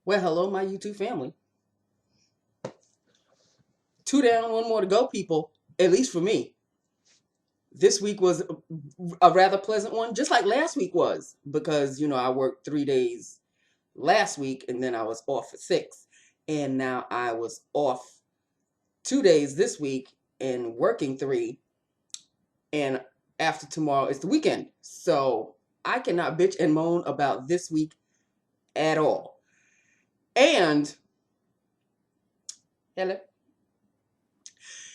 Well, hello, my YouTube family. Two down, one more to go, people. At least for me. This week was a rather pleasant one, just like last week was, because, I worked 3 days last week and then I was off for six. And now I was off 2 days this week and working three. And after tomorrow is the weekend. So I cannot bitch and moan about this week at all. And, hello.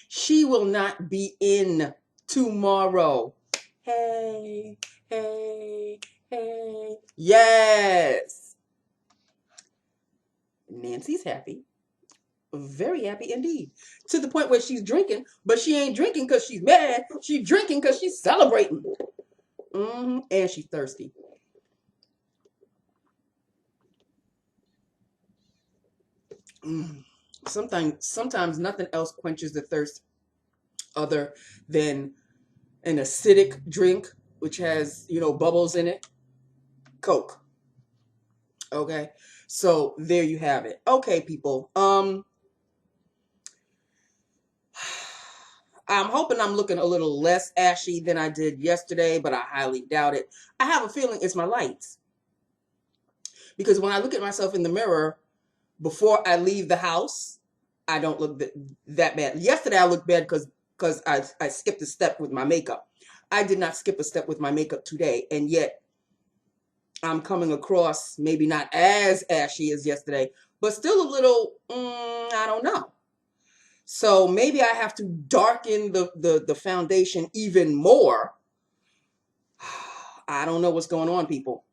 She will not be in tomorrow. Hey, hey, hey. Yes. Nancy's happy. Very happy indeed. To the point where she's drinking, but she ain't drinking because she's mad. She's drinking because she's celebrating. And she's thirsty. Sometimes nothing else quenches the thirst other than an acidic drink, which has, bubbles in it. Coke. Okay. So there you have it. Okay, people. I'm hoping I'm looking a little less ashy than I did yesterday, but I highly doubt it. I have a feeling it's my lights. Because when I look at myself in the mirror before I leave the house, I don't look that bad. Yesterday I looked bad because I skipped a step with my makeup. I did not skip a step with my makeup today, and yet I'm coming across maybe not as ashy as yesterday, but still a little, I don't know. So maybe I have to darken the foundation even more. I don't know what's going on, people.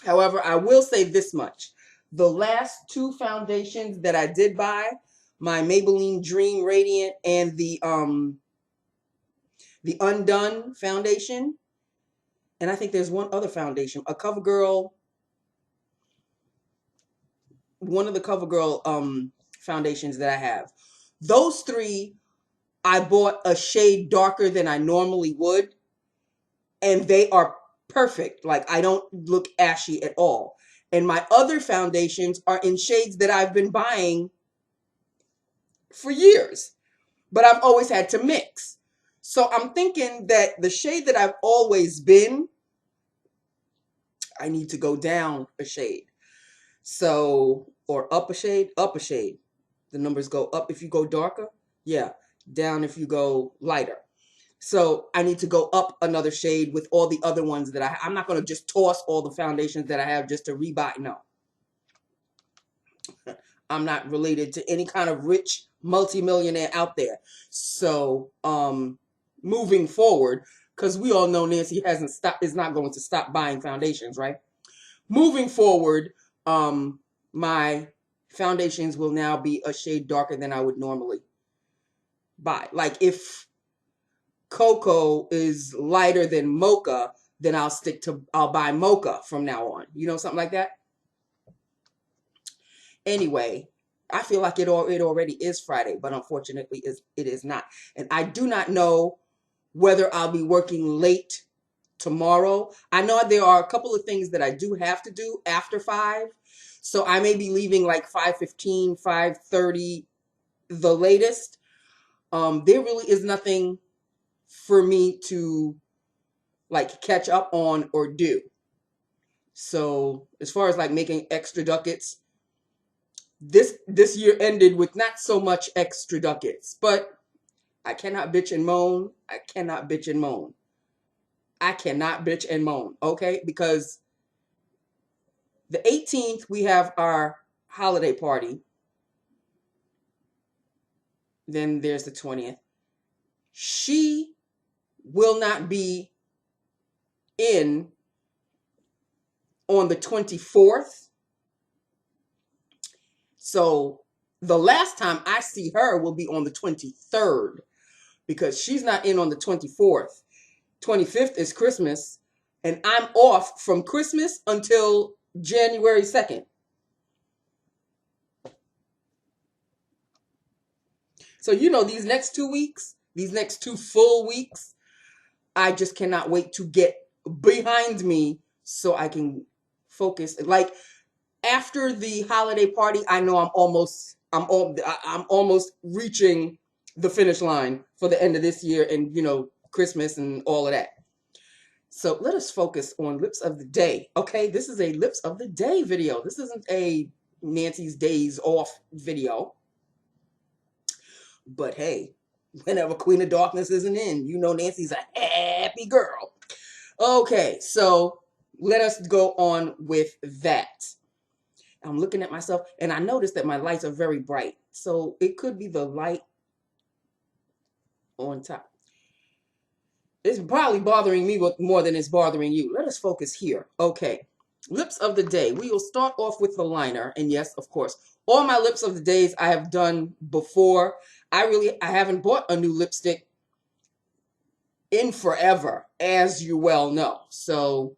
However, I will say this much. The last two foundations that I did buy, my Maybelline Dream Radiant and the Undone foundation, and I think there's one other foundation, a CoverGirl, one of the CoverGirl foundations that I have. Those three, I bought a shade darker than I normally would, and they are perfect. Like, I don't look ashy at all. And my other foundations are in shades that I've been buying for years, but I've always had to mix. So I'm thinking that the shade that I've always been, I need to go down a shade. So, or up a shade, up a shade. The numbers go up if you go darker. Yeah. Down if you go lighter. So I need to go up another shade with all the other ones that I'm not going to just toss all the foundations that I have just to rebuy. No. I'm not related to any kind of rich multimillionaire out there. So, moving forward, because we all know Nancy is not going to stop buying foundations, right? Moving forward, my foundations will now be a shade darker than I would normally buy. Like if Cocoa is lighter than Mocha, then I'll buy Mocha from now on. Something like that. Anyway, I feel like it already is Friday, but unfortunately it is not. And I do not know whether I'll be working late tomorrow. I know there are a couple of things that I do have to do after 5. So I may be leaving like 5:15, 5:30 the latest. There really is nothing for me to like catch up on or do. So as far as like making extra ducats, this year ended with not so much extra ducats, but I cannot bitch and moan. I cannot bitch and moan. I cannot bitch and moan, okay? Because the 18th, we have our holiday party. Then there's the 20th. She will not be in on the 24th. So the last time I see her will be on the 23rd because she's not in on the 24th. 25th is Christmas, and I'm off from Christmas until January 2nd. So, these next 2 weeks, these next 2 full weeks, I just cannot wait to get behind me so I can focus. Like, After the holiday party, I know I'm almost reaching the finish line for the end of this year and, you know, Christmas and all of that. So let us focus on lips of the day. Okay, this is a lips of the day video. This isn't a Nancy's days off video. But hey, whenever Queen of Darkness isn't in, you know Nancy's a happy girl. Okay, so let us go on with that. I'm looking at myself and I noticed that my lights are very bright. So it could be the light on top. It's probably bothering me more than it's bothering you. Let us focus here. Okay, lips of the day. We will start off with the liner. And yes, of course, all my lips of the days I have done before. I haven't bought a new lipstick in forever, as you well know. So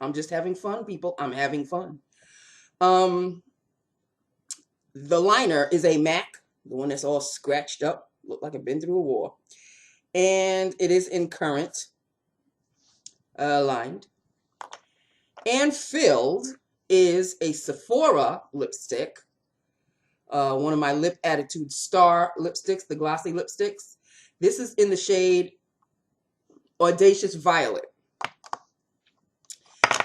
I'm just having fun, people. I'm having fun. The liner is a MAC, the one that's all scratched up, look like I've been through a war. And it is in Currant, lined. And filled is a Sephora lipstick, one of my Lip Attitude Star lipsticks, the glossy lipsticks. This is in the shade Audacious Violet.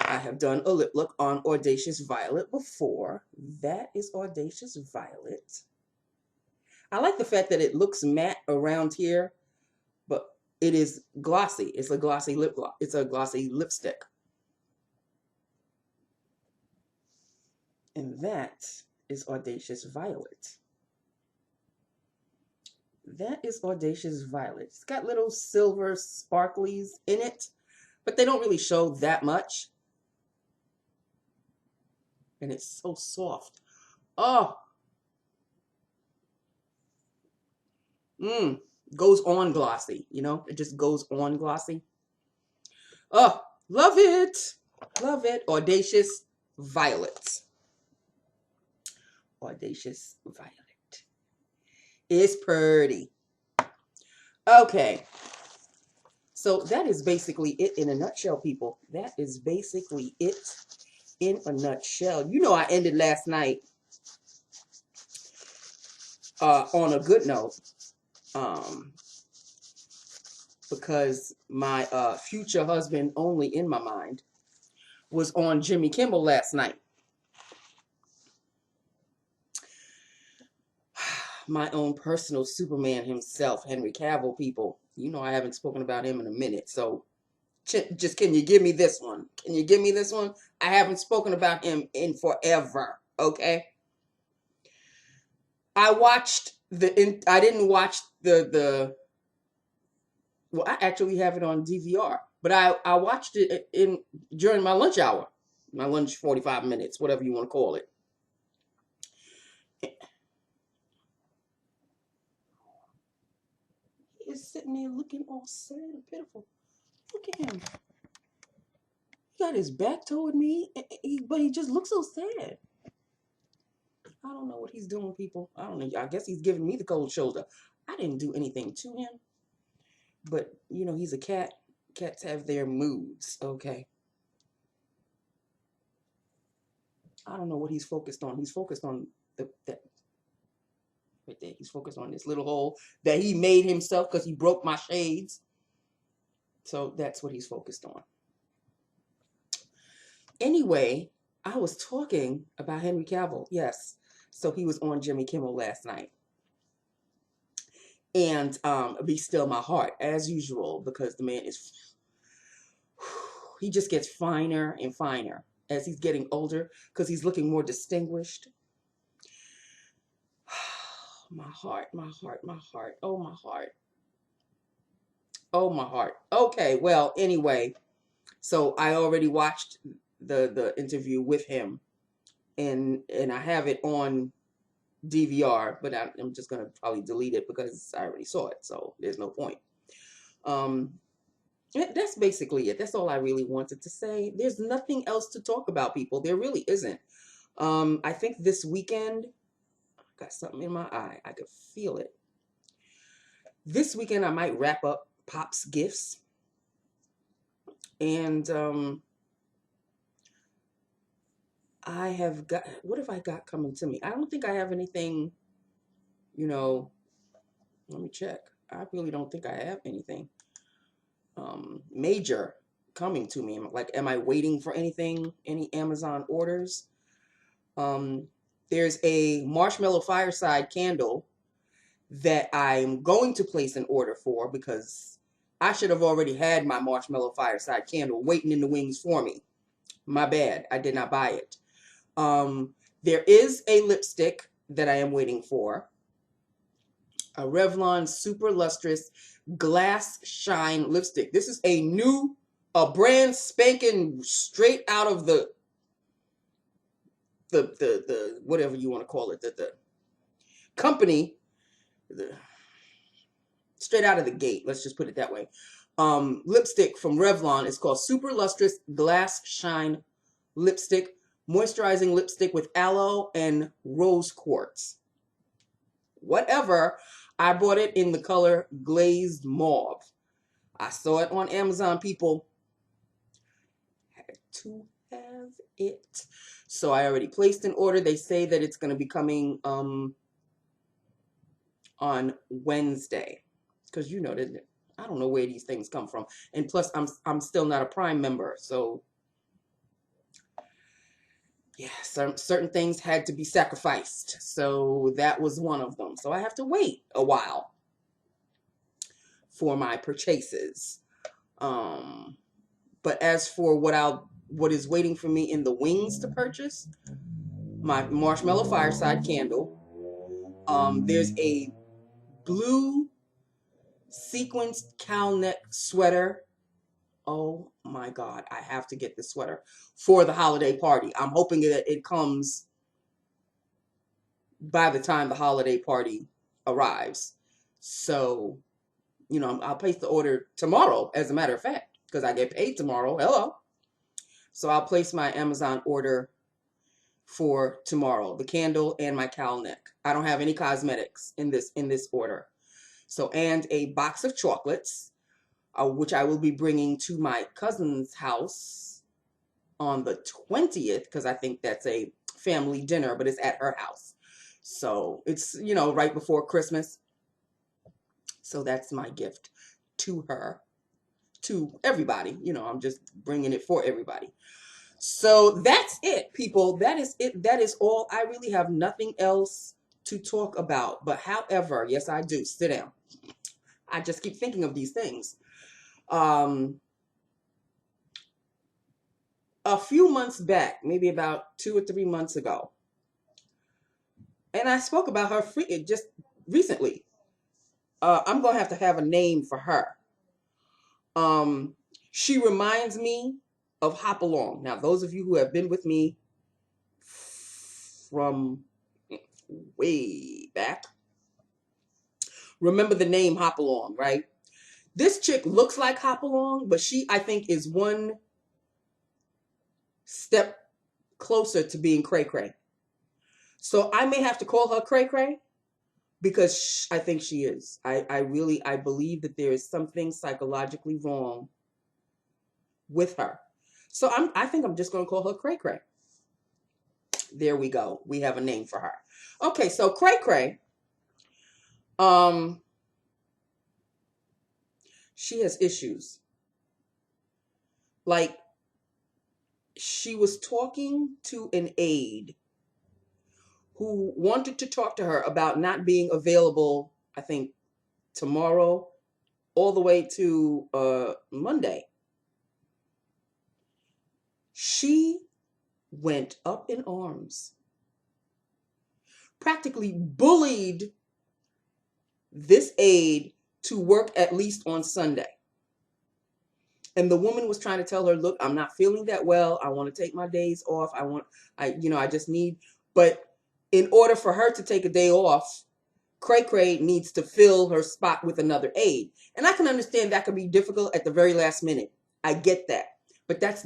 I have done a lip look on Audacious Violet before. That is Audacious Violet. I like the fact that it looks matte around here, but it is glossy. It's a glossy lip gloss. It's a glossy lipstick. And that is Audacious Violet. That is Audacious Violet. It's got little silver sparklies in it, but they don't really show that much. And it's so soft. Oh. Goes on glossy, you know? It just goes on glossy. Oh, love it. Love it. Audacious Violet. Audacious Violet. It's pretty. Okay. So that is basically it in a nutshell, people. That is basically it in a nutshell. You know, I ended last night on a good note. Because my future husband, only in my mind, was on Jimmy Kimmel last night. My own personal Superman himself, Henry Cavill, people. You know I haven't spoken about him in a minute, so just can you give me this one? Can you give me this one? I haven't spoken about him in forever, okay? I didn't watch well, I actually have it on DVR, but I watched it during my lunch hour, my lunch 45 minutes, whatever you want to call it. He is sitting there looking all sad and pitiful. Look at him. He got his back toward me, but he just looks so sad. I don't know what he's doing, people. I don't know. I guess he's giving me the cold shoulder. I didn't do anything to him. But, you know, he's a cat. Cats have their moods, okay? I don't know what he's focused on. He's focused on that right there. He's focused on this little hole that he made himself because he broke my shades. So that's what he's focused on. Anyway, I was talking about Henry Cavill. Yes. So he was on Jimmy Kimmel last night. And Be Still My Heart, as usual, because the man is, he just gets finer and finer as he's getting older because he's looking more distinguished. My heart, my heart, my heart. Oh, my heart. Oh, my heart. Okay, well, anyway, so I already watched the interview with him, and I have it on DVR, but I'm just going to probably delete it because I already saw it, so there's no point. That's basically it. That's all I really wanted to say. There's nothing else to talk about, people. There really isn't. I think this weekend, I got something in my eye. I could feel it. This weekend, I might wrap up Pop's Gifts. And I have got, what have I got coming to me? I don't think I have anything, you know, let me check. I really don't think I have anything major coming to me. Like, am I waiting for anything, any Amazon orders? There's a Marshmallow Fireside candle that I'm going to place an order for because I should have already had my Marshmallow Fireside candle waiting in the wings for me. My bad. I did not buy it. There is a lipstick that I am waiting for. A Revlon Super Lustrous Glass Shine lipstick. This is a brand spanking straight out of the whatever you want to call it, the company, straight out of the gate. Let's just put it that way. Lipstick from Revlon is called Super Lustrous Glass Shine lipstick, moisturizing lipstick with aloe and rose quartz. Whatever. I bought it in the color glazed mauve. I saw it on Amazon. People had to have it. So I already placed an order. They say that it's going to be coming on Wednesday. Because you know that I don't know where these things come from. And plus I'm still not a Prime member. So yeah, certain things had to be sacrificed. So that was one of them. So I have to wait a while for my purchases. But as for what is waiting for me in the wings to purchase, my Marshmallow Fireside candle. There's a blue sequenced cowl neck sweater. Oh my God, I have to get this sweater for the holiday party. I'm hoping that it comes by the time the holiday party arrives. So, you know, I'll place the order tomorrow, as a matter of fact, because I get paid tomorrow. Hello. So I'll place my Amazon order for tomorrow, the candle and my cowl neck. I don't have any cosmetics in this order. So, and a box of chocolates, which I will be bringing to my cousin's house on the 20th, because I think that's a family dinner, but it's at her house. So it's, you know, right before Christmas. So that's my gift to her, to everybody. You know, I'm just bringing it for everybody. So that's it, people. That is it. That is all. I really have nothing else to talk about. But however, yes, I do. Sit down. I just keep thinking of these things. A few months back, maybe about 2 or 3 months ago, and I spoke about her just recently. I'm going to have a name for her. She reminds me of Hop Along. Now, those of you who have been with me from way back, remember the name Hop Along, right? This chick looks like Hop Along, but she, I think, is one step closer to being Cray-Cray. So I may have to call her Cray-Cray because I think she is. I believe that there is something psychologically wrong with her. So I think I'm just going to call her Cray-Cray. There we go. We have a name for her. Okay, so Cray-Cray, she has issues. Like, she was talking to an aide who wanted to talk to her about not being available, I think, tomorrow, all the way to Monday. She went up in arms, practically bullied this aide to work at least on Sunday. And the woman was trying to tell her, look, I'm not feeling that well. I want to take my days off. I just need, but in order for her to take a day off, Cray-Cray needs to fill her spot with another aide. And I can understand that could be difficult at the very last minute. I get that. But that's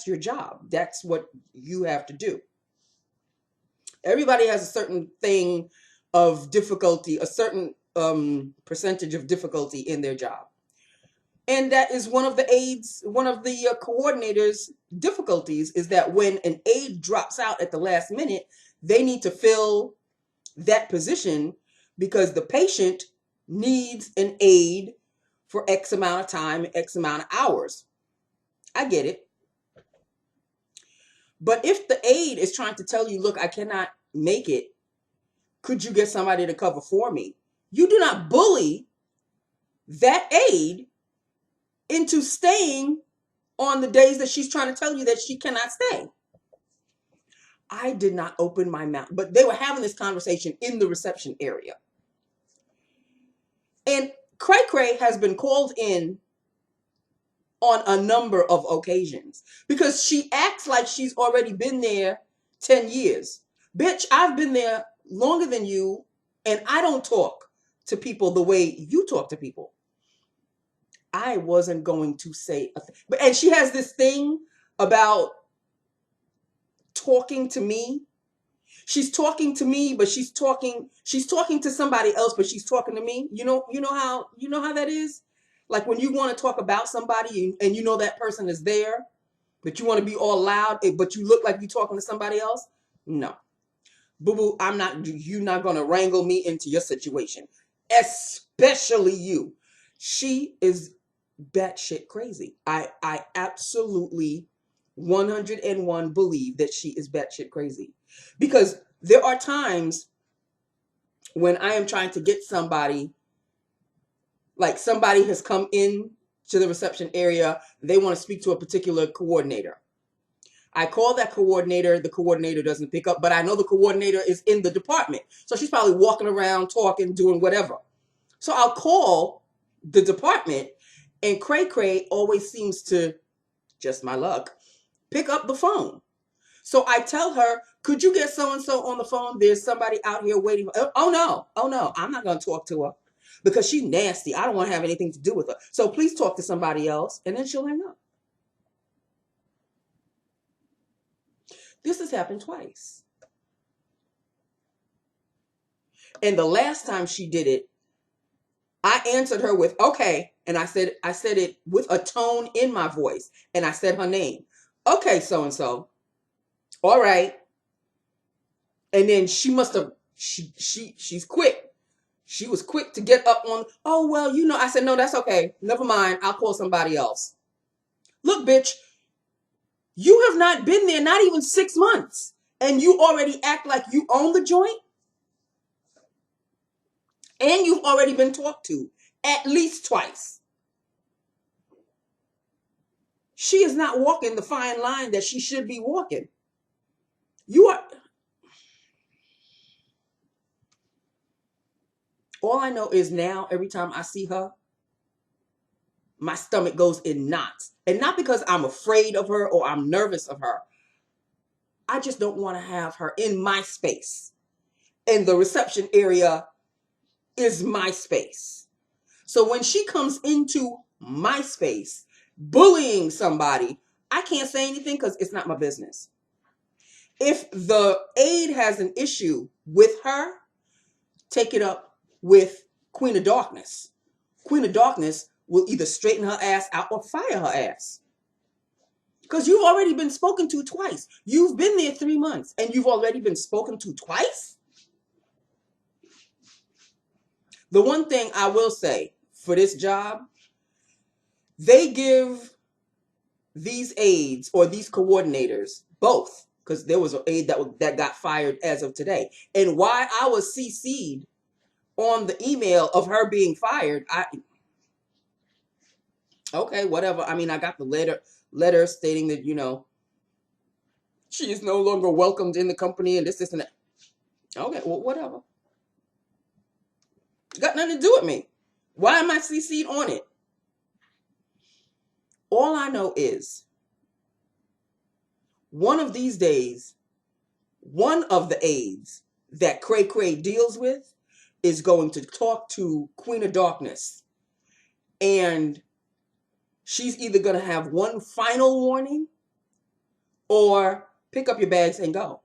your job. That's what you have to do. Everybody has a certain thing of difficulty, a certain percentage of difficulty in their job. And that is one of the aides, one of the coordinators' difficulties is that when an aide drops out at the last minute, they need to fill that position because the patient needs an aide for X amount of time, X amount of hours. I get it. But if the aide is trying to tell you, look, I cannot make it, could you get somebody to cover for me? You do not bully that aide into staying on the days that she's trying to tell you that she cannot stay. I did not open my mouth, but they were having this conversation in the reception area. And Cray-Cray has been called in on a number of occasions because she acts like she's already been there 10 years. Bitch, I've been there longer than you, and I don't talk to people the way you talk to people. I wasn't going to say a thing. And she has this thing about talking to me. She's talking to me, but she's talking to somebody else, but she's talking to me. You know how that is? Like when you want to talk about somebody and you know that person is there, but you want to be all loud, but you look like you're talking to somebody else. No. Boo-boo, you're not going to wrangle me into your situation. Especially you. She is batshit crazy. I absolutely 101 believe that she is batshit crazy. Because there are times when I am trying to get somebody, like somebody has come in to the reception area, they want to speak to a particular coordinator. I call that coordinator, the coordinator doesn't pick up, but I know the coordinator is in the department. So she's probably walking around, talking, doing whatever. So I'll call the department, and Cray-Cray always seems to, just my luck, pick up the phone. So I tell her, could you get so-and-so on the phone? There's somebody out here waiting. Oh no, I'm not going to talk to her because she's nasty. I don't want to have anything to do with her. So please talk to somebody else, and then she'll hang up. This has happened twice. And the last time she did it, I answered her with, okay. And I said it with a tone in my voice. And I said her name. Okay, so-and-so. All right. And then she must have, she's quick. She was quick to get up on, oh, well, I said, no, that's okay. Never mind. I'll call somebody else. Look, bitch, you have not been there, not even 6 months. And you already act like you own the joint. And you've already been talked to at least twice. She is not walking the fine line that she should be walking. You are. All I know is now, every time I see her, my stomach goes in knots. And not because I'm afraid of her or I'm nervous of her. I just don't want to have her in my space. And the reception area is my space. So when she comes into my space, bullying somebody, I can't say anything because it's not my business. If the aide has an issue with her, take it up with Queen of Darkness. Queen of Darkness will either straighten her ass out or fire her ass. Because you've already been spoken to twice. You've been there 3 months and you've already been spoken to twice. The one thing I will say for this job, they give these aides or these coordinators both, because there was an aide that got fired as of today. And why I was CC'd on the email of her being fired, okay, whatever. I mean, I got the letter stating that, she is no longer welcomed in the company and this and that. Okay, well, whatever. Got nothing to do with me. Why am I CC'd on it? All I know is one of these days, one of the aides that Cray-Cray deals with is going to talk to Queen of Darkness. And she's either going to have one final warning or pick up your bags and go.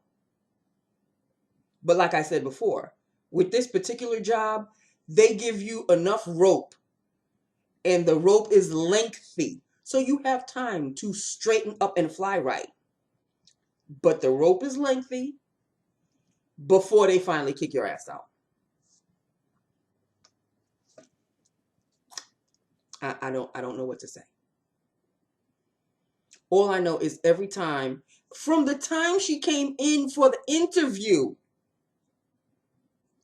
But like I said before, with this particular job, they give you enough rope and the rope is lengthy. So you have time to straighten up and fly right. But the rope is lengthy before they finally kick your ass out. I don't know what to say. All I know is every time, from the time she came in for the interview,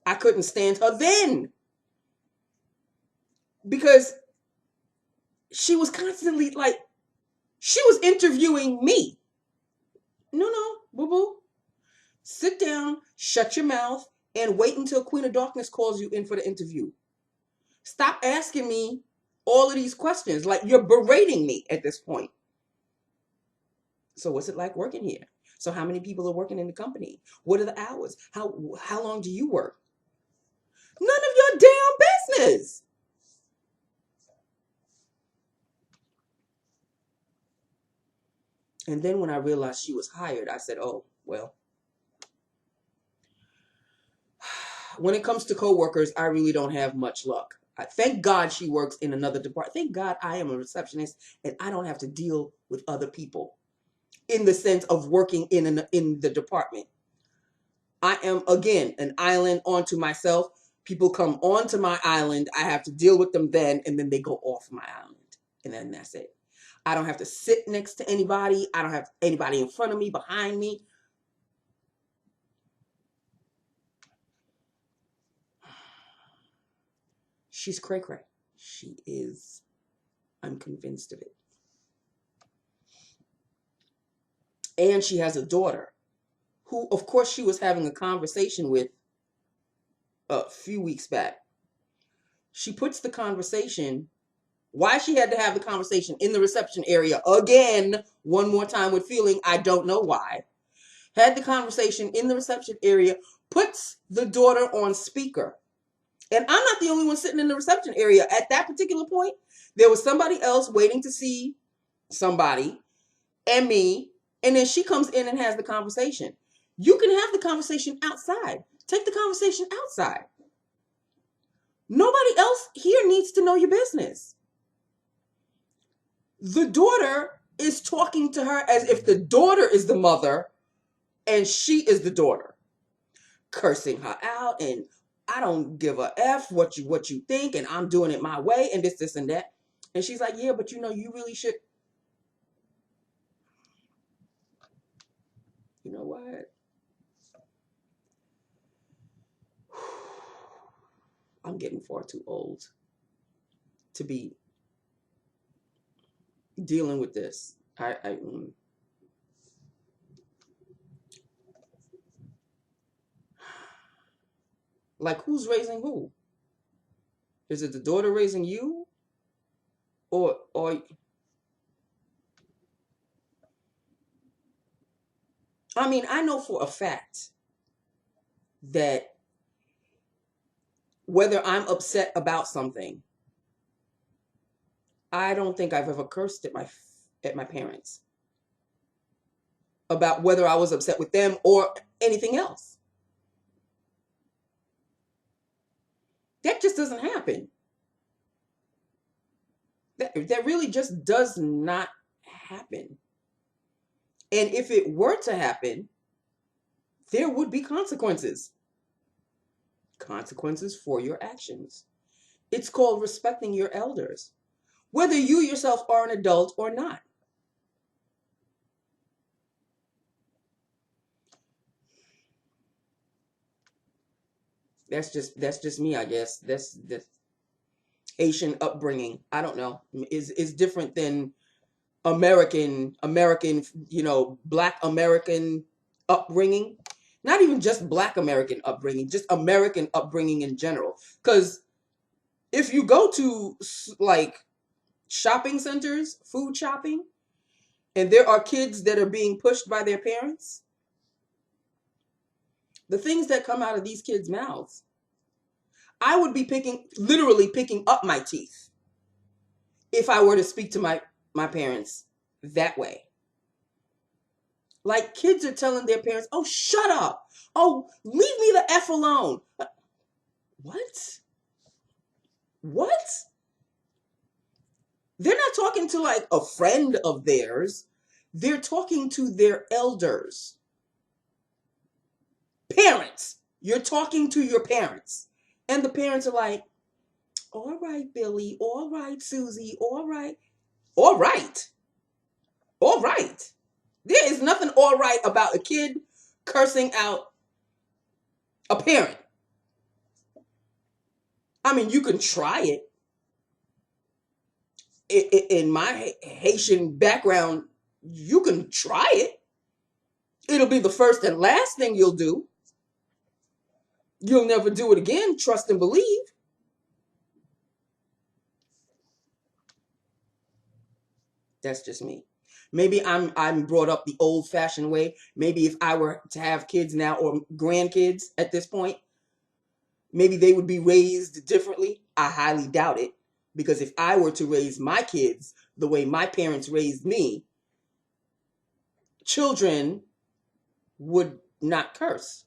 I couldn't stand her then. Because she was constantly like, she was interviewing me. No, boo-boo. Sit down, shut your mouth, and wait until Queen of Darkness calls you in for the interview. Stop asking me all of these questions. Like, you're berating me at this point. So what's it like working here? So how many people are working in the company? What are the hours? How long do you work? None of your damn business. And then when I realized she was hired, I said, oh, well. When it comes to coworkers, I really don't have much luck. Thank God she works in another department. Thank God I am a receptionist and I don't have to deal with other people in the sense of working in the department. I am, again, an island onto myself. People come onto my island. I have to deal with them then, and then they go off my island. And then that's it. I don't have to sit next to anybody. I don't have anybody in front of me, behind me. She's cray-cray. She is. I'm convinced of it. And she has a daughter who, of course, she was having a conversation with a few weeks back. She puts the conversation, why she had to have the conversation in the reception area again, one more time with feeling, I don't know why. Had the conversation in the reception area, puts the daughter on speaker. And I'm not the only one sitting in the reception area. At that particular point, there was somebody else waiting to see somebody and me. And then she comes in and has the conversation. You can have the conversation outside. Take the conversation outside. Nobody else here needs to know your business. The daughter is talking to her as if the daughter is the mother and she is the daughter. Cursing her out and I don't give a F what you think and I'm doing it my way and this and that. And she's like, yeah, but you know, you really should. You know what? I'm getting far too old to be dealing with this. Like, who's raising who? Is it the daughter raising you? Or I mean, I know for a fact that whether I'm upset about something, I don't think I've ever cursed at my parents about whether I was upset with them or anything else. That just doesn't happen. That really just does not happen. And if it were to happen, there would be consequences. Consequences for your actions. It's called respecting your elders, whether you yourself are an adult or not. That's just me, I guess. That's Asian upbringing. I don't know. Is different than American, you know, Black American upbringing. Not even just Black American upbringing, just American upbringing in general. Because if you go to like shopping centers, food shopping, and there are kids that are being pushed by their parents, the things that come out of these kids' mouths, I would be literally picking up my teeth if I were to speak to my parents that way. Like, kids are telling their parents, oh, shut up. Oh, leave me the F alone. What? What? They're not talking to like a friend of theirs. They're talking to their elders. Parents. You're talking to your parents. And the parents are like, all right, Billy. All right, Susie. All right. All right. All right. There is nothing all right about a kid cursing out a parent. I mean, you can try it. In my Haitian background, you can try it. It'll be the first and last thing you'll do. You'll never do it again. Trust and believe. That's just me. Maybe I'm brought up the old-fashioned way. Maybe if I were to have kids now or grandkids at this point, maybe they would be raised differently. I highly doubt it. Because if I were to raise my kids the way my parents raised me, children would not curse.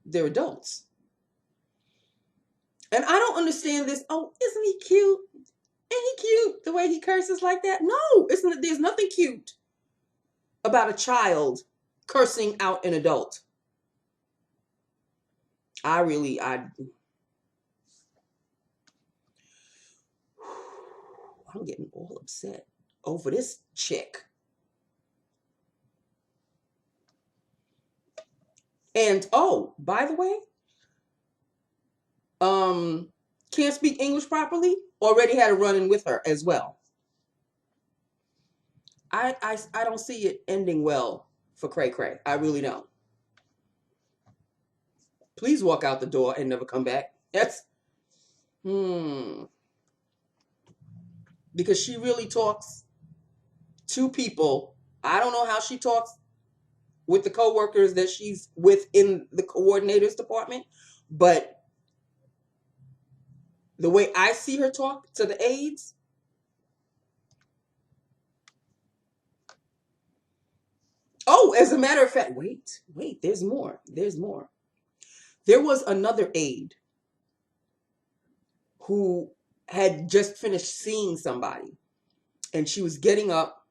They're adults. And I don't understand this. Oh, isn't he cute? Ain't he cute the way he curses like that? No, there's nothing cute about a child cursing out an adult. I'm getting all upset over this chick. And oh, by the way, can't speak English properly, already had a run-in with her as well. I don't see it ending well for Cray-Cray. I really don't. Please walk out the door and never come back. That's because she really talks to people. I don't know how she talks with the coworkers that she's with in the coordinators department, but the way I see her talk to the aides, oh, as a matter of fact, wait, there's more. There's more. There was another aide who had just finished seeing somebody, and she was getting up.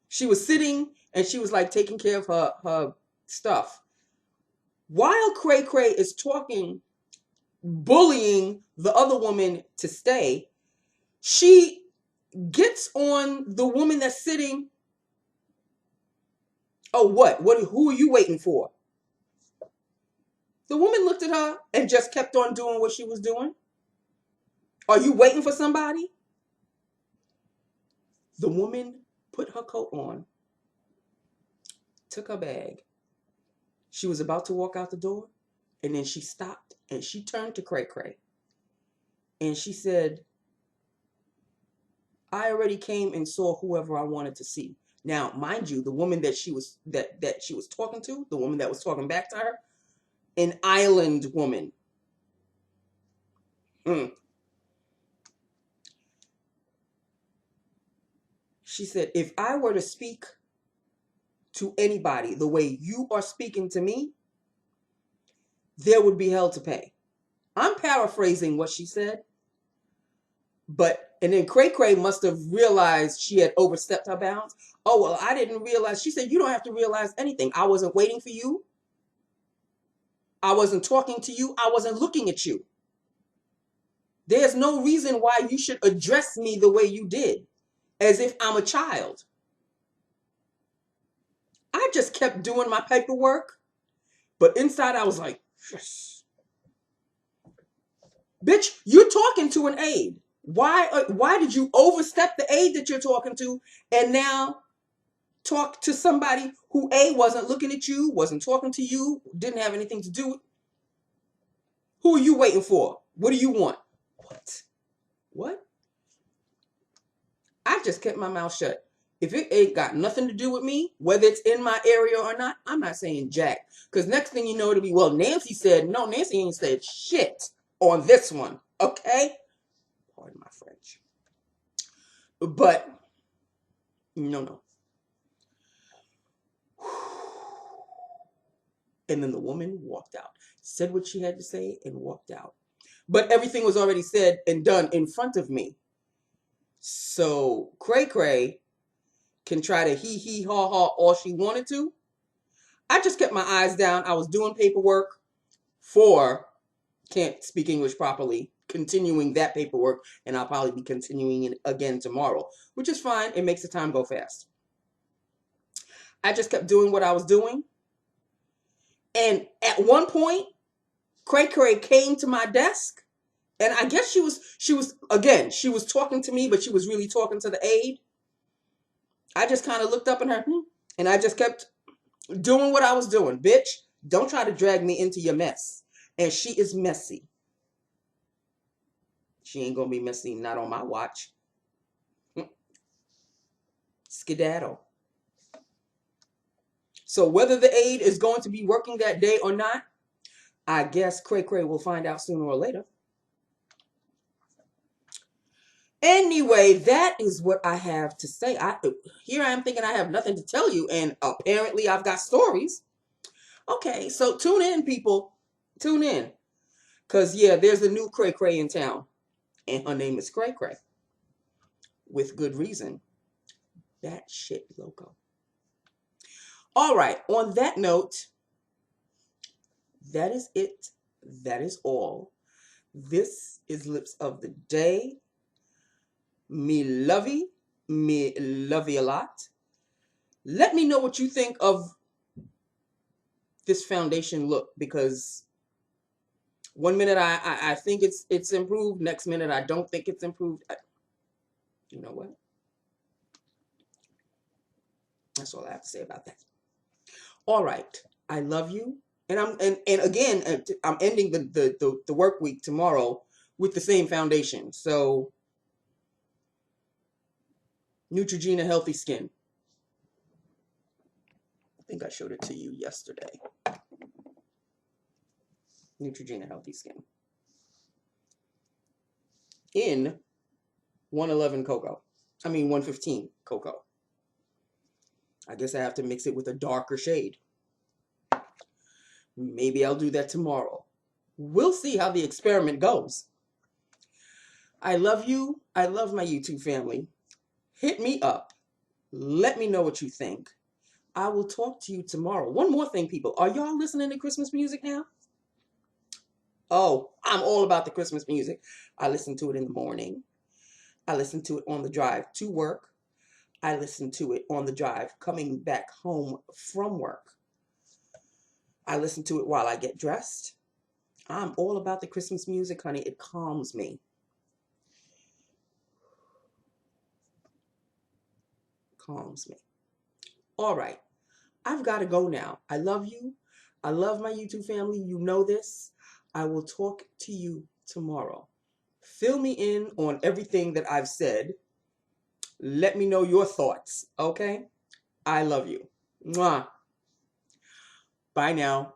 She was sitting, and she was like taking care of her stuff. While Cray-Cray is talking, bullying the other woman to stay, she gets on the woman that's sitting. Oh, what? Who are you waiting for? The woman looked at her and just kept on doing what she was doing. Are you waiting for somebody? The woman put her coat on, took her bag. She was about to walk out the door, and then she stopped and she turned to Cray-Cray. And she said, I already came and saw whoever I wanted to see. Now, mind you, the woman that she was talking to, the woman that was talking back to her, an island woman. She said, if I were to speak to anybody the way you are speaking to me, there would be hell to pay. I'm paraphrasing what she said. And then Cray-Cray must have realized she had overstepped her bounds. Oh, well, I didn't realize. She said, you don't have to realize anything. I wasn't waiting for you. I wasn't talking to you. I wasn't looking at you. There's no reason why you should address me the way you did, as if I'm a child. I just kept doing my paperwork, but inside I was like, yes. Bitch, you're talking to an aide. Why did you overstep the aide that you're talking to and now talk to somebody who A, wasn't looking at you, wasn't talking to you, didn't have anything to do with? Who are you waiting for? What do you want? What? I just kept my mouth shut. If it ain't got nothing to do with me, whether it's in my area or not, I'm not saying jack. Because next thing you know, it'll be, well, Nancy said, no, Nancy ain't said shit on this one. Okay? Pardon my French. But, no. And then the woman walked out, said what she had to say, and walked out. But everything was already said and done in front of me. So Cray-Cray can try to hee hee ha ha all she wanted to. I just kept my eyes down. I was doing paperwork for, can't speak English properly, continuing that paperwork, and I'll probably be continuing it again tomorrow, which is fine. It makes the time go fast. I just kept doing what I was doing. And at one point, Cray-Cray came to my desk, and I guess she was talking to me, but she was really talking to the aide. I just kind of looked up at her, and I just kept doing what I was doing. Bitch, don't try to drag me into your mess. And she is messy. She ain't gonna be messy, not on my watch. Skedaddle. So whether the aide is going to be working that day or not, I guess Cray-Cray will find out sooner or later. Anyway, that is what I have to say. Here I am thinking I have nothing to tell you, and apparently I've got stories. Okay, so tune in, people. Tune in. Because, yeah, there's a new Cray-Cray in town, and her name is Cray-Cray. With good reason. That shit loco. All right, on that note, that is it. That is all. This is Lips of the Day. Me love you a lot. Let me know what you think of this foundation look, because one minute I think it's improved, next minute I don't think it's improved. You know what? That's all I have to say about that. All right, I love you, and again I'm ending the work week tomorrow with the same foundation. So Neutrogena Healthy Skin. I think I showed it to you yesterday. Neutrogena Healthy Skin. In 111 cocoa. I mean 115 cocoa. I guess I have to mix it with a darker shade. Maybe I'll do that tomorrow. We'll see how the experiment goes. I love you. I love my YouTube family. Hit me up. Let me know what you think. I will talk to you tomorrow. One more thing, people. Are y'all listening to Christmas music now? Oh, I'm all about the Christmas music. I listen to it in the morning. I listen to it on the drive to work. I listen to it on the drive coming back home from work. I listen to it while I get dressed. I'm all about the Christmas music, honey. It calms me. Calms me. All right. I've got to go now. I love you. I love my YouTube family. You know this. I will talk to you tomorrow. Fill me in on everything that I've said. Let me know your thoughts, okay? I love you. Mwah. Bye now.